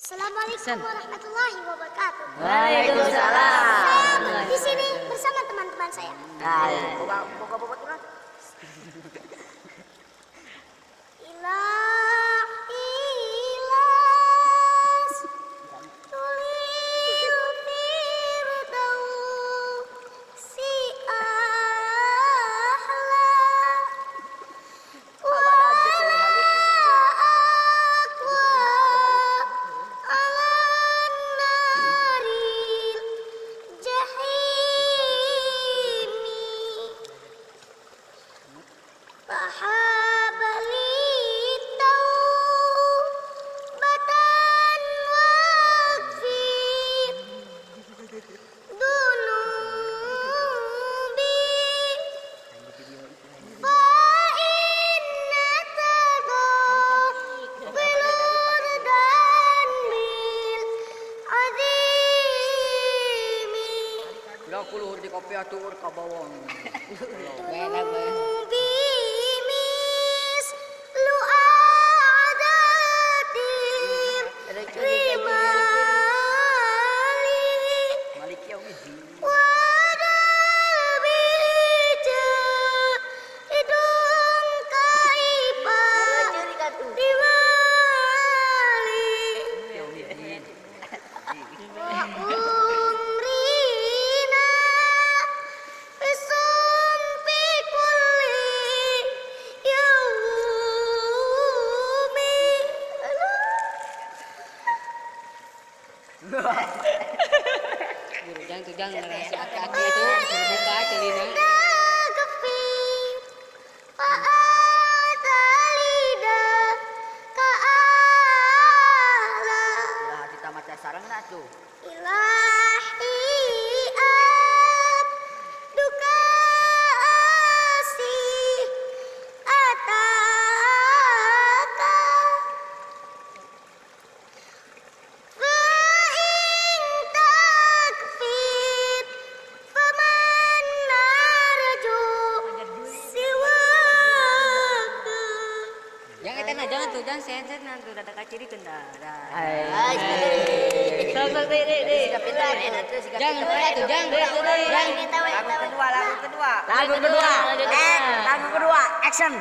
Assalamualaikum warahmatullahi wabarakatuh. Waalaikumsalam. Saya di sini bersama teman-teman saya. Ilah ilas tulil firdausi ahla wa aqwa ala naril jahimi fahabali taubatan wakfir dunubi fa inna tadawilurdan bil azimi Udah kuluhur di kopi atur ke bawah. bimis lu'adatir rimali Malik ya wiji. wadal bija hidung kaipa dimali Ya wiji. wa umrina bisumpi kulli yaumi Tujang ngerasa aki-aki itu terbuka celina. Gafir fa'atalida ka'ala Udah hati tamat sarang nak tuh. ilahi abduka asih ataka fa'in takfir faman narju siwaka Jangan kita jangan tuh, jangan senset nanti udah tak ciri kena. Sok deh. Jangan itu, jangan. Lagu kedua. Lagu kedua. Action.